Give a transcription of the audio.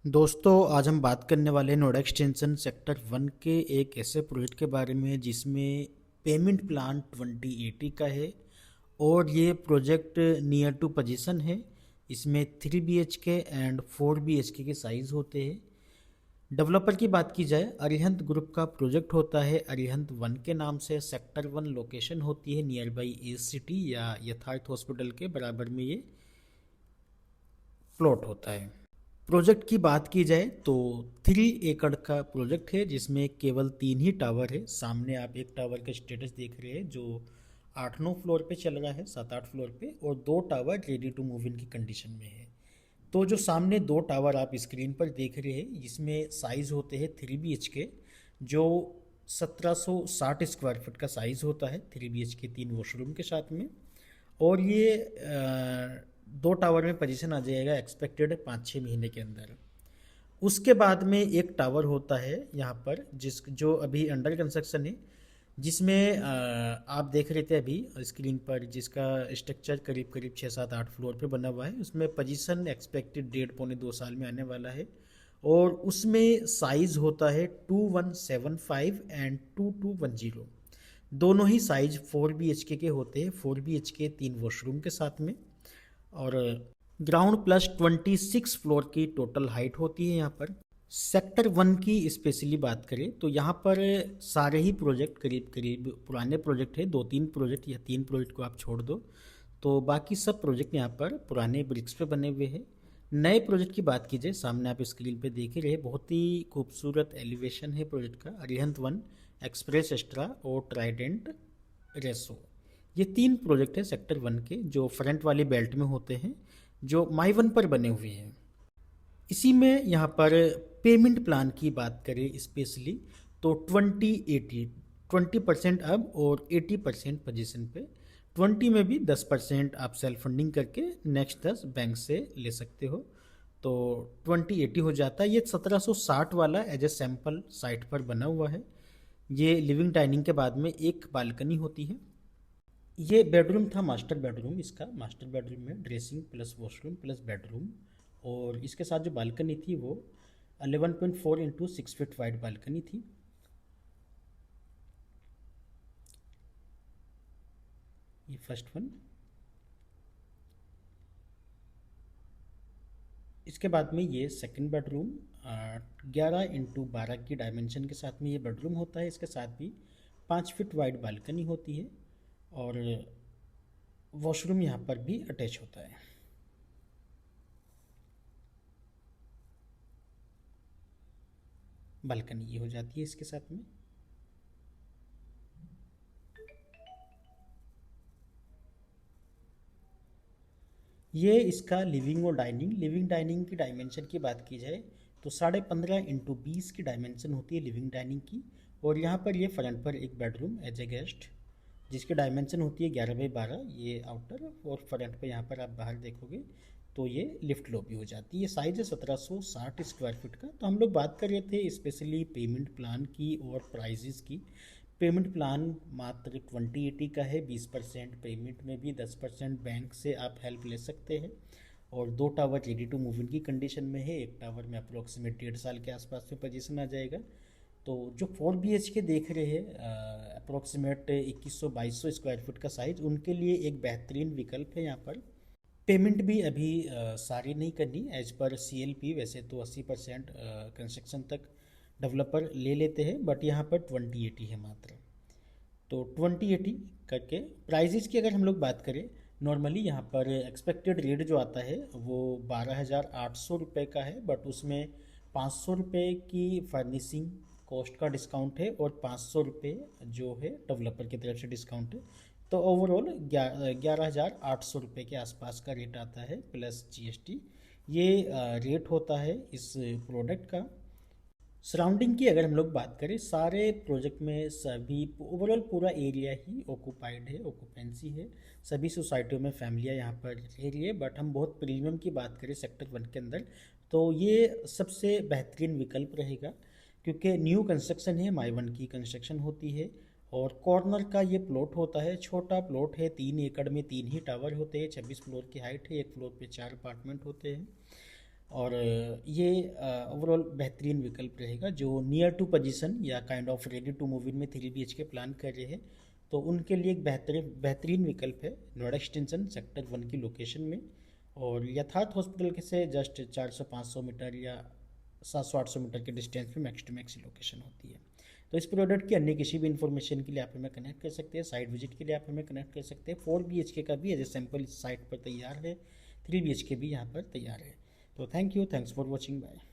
दोस्तों आज हम बात करने वाले हैं नोएडा एक्सटेंशन सेक्टर 1 के एक ऐसे प्रोजेक्ट के बारे में जिसमें पेमेंट प्लान 2080 का है। और ये प्रोजेक्ट नियर टू पोजीशन है। इसमें 3 BHK एंड 4 BHK के साइज़ होते हैं। डेवलपर की बात की जाए, अरिहंत ग्रुप का प्रोजेक्ट होता है अरिहंत 1 के नाम से। सेक्टर 1 लोकेशन होती है नियर बाई ए सिटी या यथार्थ हॉस्पिटल के बराबर में ये प्लॉट होता है। प्रोजेक्ट की बात की जाए तो 3 एकड़ का प्रोजेक्ट है जिसमें केवल 3 ही टावर है। सामने आप एक टावर का स्टेटस देख रहे हैं जो 8-9 फ्लोर पे चल रहा है, 7-8 फ्लोर पे, और 2 tower ready to move in की कंडीशन में है। तो जो सामने 2 टावर आप स्क्रीन पर देख रहे हैं इसमें साइज़ होते हैं 3 BHK, जो 1760 स्क्वायर फुट का साइज़ होता है। 3 BHK 3 वॉशरूम के साथ में। और ये 2 टावर में पोजीशन आ जाएगा एक्सपेक्टेड 5-6 महीने के अंदर। उसके बाद में एक टावर होता है यहाँ पर जो अभी अंडर कंस्ट्रक्शन है, जिसमें आप देख रहे थे अभी स्क्रीन पर, जिसका स्ट्रक्चर करीब करीब 6-7-8 फ्लोर पे बना हुआ है। उसमें पोजीशन एक्सपेक्टेड 1.5-2 साल में आने वाला है। और उसमें साइज़ होता है 2175 एंड 2210। दोनों ही साइज 4 BHK के होते हैं। 4 BHK 3 वॉशरूम के साथ में। और ग्राउंड प्लस 26 फ्लोर की टोटल हाइट होती है यहाँ पर। सेक्टर 1 की स्पेशली बात करें तो यहाँ पर सारे ही प्रोजेक्ट करीब करीब पुराने प्रोजेक्ट है। 2-3 प्रोजेक्ट या 3 प्रोजेक्ट को आप छोड़ दो तो बाकी सब प्रोजेक्ट यहाँ पर पुराने ब्रिक्स पे बने हुए हैं। नए प्रोजेक्ट की बात कीजिए, सामने आप स्क्रीन पे देख ही रहे, बहुत ही खूबसूरत एलिवेशन है प्रोजेक्ट का। अरिहंत 1, एक्सप्रेस एक्स्ट्रा और ट्राइडेंट रेसो, ये 3 प्रोजेक्ट है सेक्टर 1 के जो फ्रंट वाली बेल्ट में होते हैं, जो माई वन पर बने हुए हैं। इसी में यहाँ पर पेमेंट प्लान की बात करें स्पेशली तो 20-80, 20% अब और 80% पोजीशन पे। 20 में भी 10% आप सेल्फ फंडिंग करके नेक्स्ट 10 बैंक से ले सकते हो, तो 20-80 हो जाता है। ये 1760 वाला एज ए सैम्पल साइट पर बना हुआ है। ये लिविंग डाइनिंग के बाद में एक बालकनी होती है। ये बेडरूम था, मास्टर बेडरूम। इसका मास्टर बेडरूम में dressing plus washroom plus bedroom, और इसके साथ जो बालकनी थी वो 11.4 इंटू 6 फीट वाइड बालकनी थी। ये फर्स्ट वन। इसके बाद में ये सेकंड बेडरूम 11 इंटू 12 की डायमेंशन के साथ में ये बेडरूम होता है। इसके साथ भी 5 फीट वाइड बालकनी होती है और वॉशरूम यहाँ पर भी अटैच होता है। बालकनी ये हो जाती है इसके साथ में। ये इसका लिविंग डाइनिंग की डायमेंशन की बात की जाए तो 15.5 इंटू 20 की डायमेंशन होती है लिविंग डाइनिंग की। और यहाँ पर ये फ्रंट पर एक बेडरूम एज ए गेस्ट, जिसकी डायमेंशन होती है 11/12, ये आउटर। और फ्रंट पे यहाँ पर आप बाहर देखोगे तो ये लिफ्ट लॉबी हो जाती है। ये साइज है 1760 स्क्वायर फीट का। तो हम लोग बात कर रहे थे स्पेशली पेमेंट प्लान की और प्राइजेस की। पेमेंट प्लान मात्र 2080 का है। 20% पेमेंट में भी 10% बैंक से आप हेल्प ले सकते हैं। और 2 tower ready to move in की कंडीशन में है। एक टावर में अप्रोक्सीमेट 1.5 साल के आसपास में पोजीशन आ जाएगा। तो जो 4 BHK देख रहे हैं अप्रोक्सीमेट 2100-2200 स्क्वायर फुट का साइज, उनके लिए एक बेहतरीन विकल्प है यहाँ पर। पेमेंट भी अभी सारी नहीं करनी एज पर CLP। वैसे तो 80% कंस्ट्रक्शन तक डेवलपर ले लेते हैं, बट यहाँ पर 2080 है मात्र। तो 2080 करके प्राइजेस की अगर हम लोग बात करें, नॉर्मली यहाँ पर एक्सपेक्टेड रेट जो आता है वो 12,800 रुपये का है, बट उसमें 500 रुपये की फर्निशिंग कॉस्ट का डिस्काउंट है और 500 रुपये जो है डेवलपर की तरफ से डिस्काउंट है। तो ओवरऑल 11,800 रुपये के आसपास का रेट आता है प्लस GST। ये रेट होता है इस प्रोडक्ट का। सराउंडिंग की अगर हम लोग बात करें, सारे प्रोजेक्ट में सभी ओवरऑल पूरा एरिया ही ऑक्यूपाइड है, ऑक्यूपेंसी है। सभी सोसाइटियों में फैमिलियाँ यहाँ पर रह रही है। बट हम बहुत प्रीमियम की बात करें सेक्टर 1 के अंदर तो ये सबसे बेहतरीन विकल्प रहेगा, क्योंकि न्यू कंस्ट्रक्शन है, माई वन की कंस्ट्रक्शन होती है। और कॉर्नर का ये प्लॉट होता है, छोटा प्लॉट है। 3 एकड़ में 3 ही टावर होते हैं। 26 फ्लोर की हाइट है। एक फ्लोर पे 4 अपार्टमेंट होते हैं। और ये ओवरऑल बेहतरीन विकल्प रहेगा जो नियर टू पोजीशन या kind of ready to move in में 3 BHK प्लान कर रहे हैं, तो उनके लिए एक बेहतरीन विकल्प है नोएडा एक्सटेंशन सेक्टर 1 की लोकेशन में। और यथार्थ हॉस्पिटल के से जस्ट 400-500 मीटर या 700-800 मीटर के डिस्टेंस पे मैक्स टू मैक्स लोकेशन होती है। तो इस प्रोडक्ट की अन्य किसी भी इन्फॉर्मेशन के लिए आप हमें कनेक्ट कर सकते हैं, साइट विजिट के लिए आप हमें कनेक्ट कर सकते हैं। 4 BHK का भी एज ए सैम्पल इस साइट पर तैयार है, 3 BHK भी यहाँ पर तैयार है। तो thank you, thanks for watching, bye.